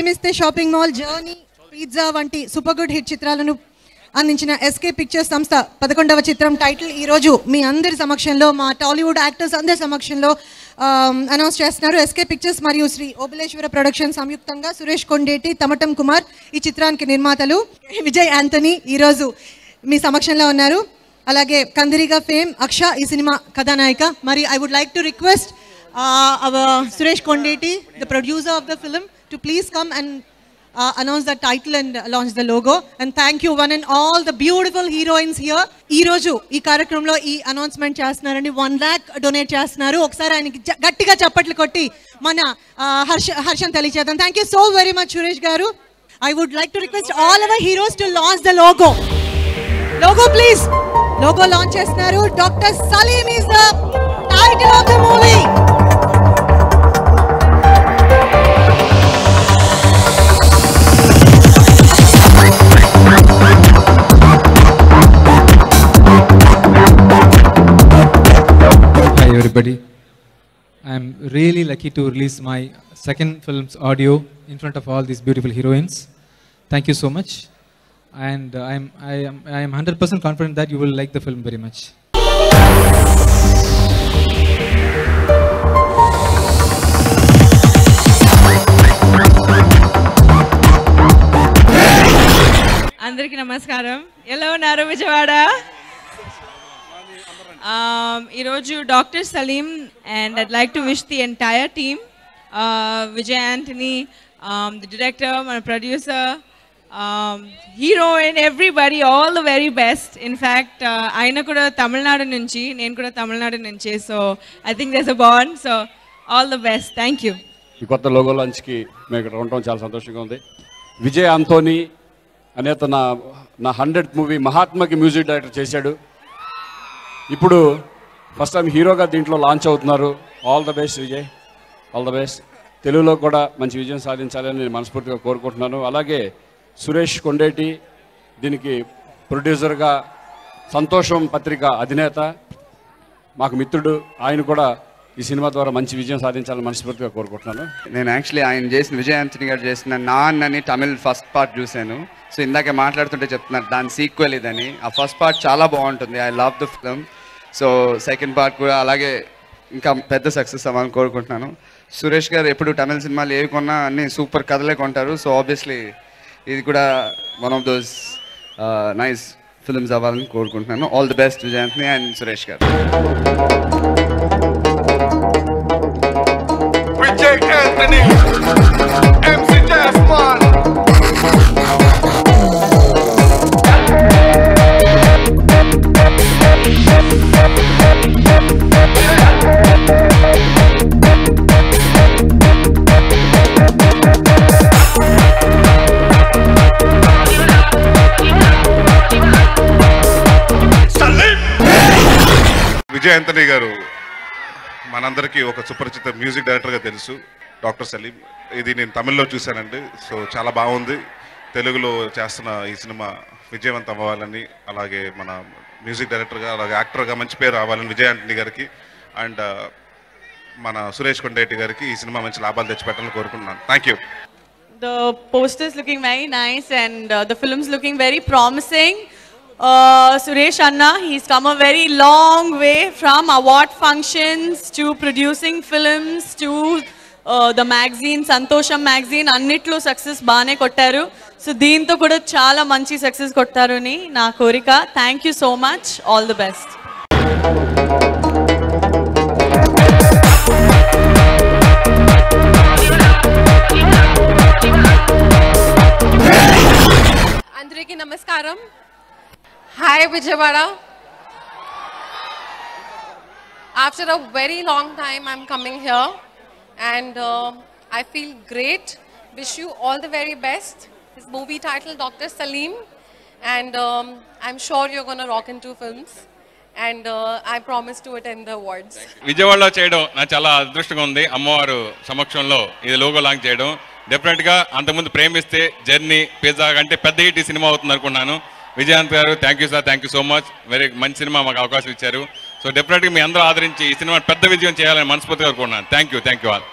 ప్రేమిస్తే shopping mall, journey, pizza వంటి super good hit చిత్రాలను అందించిన ఎస్కే పిక్చర్స్ సంస్థ 11వ చిత్రం టైటిల్ ఈరోజు మీ అందరి సమక్షంలో, మా టాలీవుడ్ యాక్టర్స్ అందరి సమక్షంలో అనౌన్స్ చేస్తున్నారు. ఎస్కే పిక్చర్స్ మరియు శ్రీ ఓబులేశ్వర ప్రొడక్షన్ సంయుక్తంగా సురేష్ కొండేటి, తమటం కుమార్ ఈ చిత్రానికి నిర్మాతలు. విజయ్ యాంటనీ ఈరోజు మీ సమక్షంలో ఉన్నారు. అలాగే కందిరిగా ఫేమ్ అక్ష ఈ సినిమా కథానాయిక. మరి I would like to request Suresh Kondeti, the producer of the film, to please come and announce the title and launch the logo. And thank you one and all the beautiful heroines here. Ee roju ee కార్యక్రమంలో ఈ announcement చేస్తున్నారండి. 1 lakh donate చేస్తున్నారు. ఒకసారి ఆయనకి గట్టిగా చప్పట్లు కొట్టి మన హర్షం తెలియజేద్దాం. Thank you so very much Suresh గారు. I would like to request all our heroes to launch the logo. Logo please. Logo launch చేస్తున్నారు. Dr. Salim is the title of the movie. Everybody, I'm really lucky to release my second film's audio in front of all these beautiful heroines. Thank you so much, and I am 100% confident that you will like the film very much. అందరికీ నమస్కారం. ఎలా ఉన్నారు విజయవాడ? ఈరోజు doctor Saleem and I'd like to wish the entire team, Vijay Antony, the director, my producer, heroine, everybody, all the very best. In fact, ఆయన కూడా తమిళనాడు నుంచి, నేను కూడా తమిళనాడు నుంచి, so I think there's a bond, so all the best. Thank you. ఈ కొత్త logo లాంచ్కి మేము ఇక్కడ ఉండటం చాలా సంతోషంగా ఉంది. విజయ్ ఆంటోనీ అనే నా 100th మూవీ మహాత్మకి మ్యూజిక్ డైరెక్టర్ చేశాడు. ఇప్పుడు ఫస్ట్ టైం హీరోగా దీంట్లో లాంచ్ అవుతున్నారు. All the best Vijay, all the best. తెలుగులో కూడా మంచి విజయం సాధించాలని నేను మనస్ఫూర్తిగా కోరుకుంటున్నాను. అలాగే సురేష్ కొండేటి దీనికి ప్రొడ్యూసర్గా, సంతోషం పత్రిక అధినేత, మాకు మిత్రుడు, ఆయన కూడా ఈ సినిమా ద్వారా మంచి విజయం సాధించాలని మనస్ఫూర్తిగా కోరుకుంటున్నాను. నేను యాక్చువల్లీ ఆయన చేసిన విజయ్ యాంటనీ గారు చేసిన నాన్నని తమిళ్ ఫస్ట్ పార్ట్ చూశాను. సో ఇందాకే మాట్లాడుతుంటే చెప్తున్నారు దాని సీక్వెల్ ఇదని. ఆ ఫస్ట్ పార్ట్ చాలా బాగుంటుంది. I love the film. So second part కూడా అలాగే ఇంకా పెద్ద సక్సెస్ అవ్వాలని కోరుకుంటున్నాను. సురేష్ గారు ఎప్పుడు తమిళ సినిమాలు ఏవి కొన్నా అన్ని సూపర్ కథలే కొంటారు. సో ఆబ్వియస్లీ ఇది కూడా one of those nice films అవ్వాలని కోరుకుంటున్నాను. All the best Vijay Antony and Suresh గారు. Vijay Antony, MC Jasmine. Vijay Antony గారు మనందరికీ ఒక సుపరిచిత మ్యూజిక్ డైరెక్టర్గా తెలుసు. డాక్టర్ సలీం ఇది నేను తమిళ్లో చూశానండి. సో చాలా బాగుంది. తెలుగులో చేస్తున్న ఈ సినిమా విజయవంతం అవ్వాలని, అలాగే మన మ్యూజిక్ డైరెక్టర్గా అలాగే యాక్టర్గా మంచి పేరు రావాలని విజయ్ యాంటనీ గారికి అండ్ మన సురేష్ కొండేటి గారికి ఈ సినిమా మంచి లాభాలు తెచ్చిపెట్టాలని కోరుకుంటున్నాను. Thank you. The poster is looking very nice and the film is looking very promising. Suresh Anna, he's come a very long way from award functions to producing films to the magazine, Santosham magazine, annitlo success baane kottaru. So deento kuda chaala manchi success kottaru ni na korika. Thank you so much. All the best. Andariki namaskaram. Hi Vijayawada. After a very long time I'm coming here and I feel great. Wish you all the very best. This movie title Dr. Salim and I'm sure you're going to rock into films and I promise to attend the awards. విజయవాడలో చేయడం నాకు చాలా అదృష్టంగా ఉంది. అమ్మవారు సమక్షంలో ఇది logo launch చేయడం డెఫినెట్గా అంతకుముందు ప్రేమిస్తే, జర్నీ, పిజ్జా అంటే పెద్ద హిట్ ఈ సినిమా అవుతుంది అనుకున్నాను. విజయాంత్ గారు thank you sir, thank you so much. Very మంచి సినిమా మాకు అవకాశం ఇచ్చారు. సో డెఫినెట్గా మీ అందరూ ఆదరించి ఈ సినిమా పెద్ద విజయం చేయాలని మనస్ఫూర్తిగా కోరుకుంటున్నాను. Thank you all.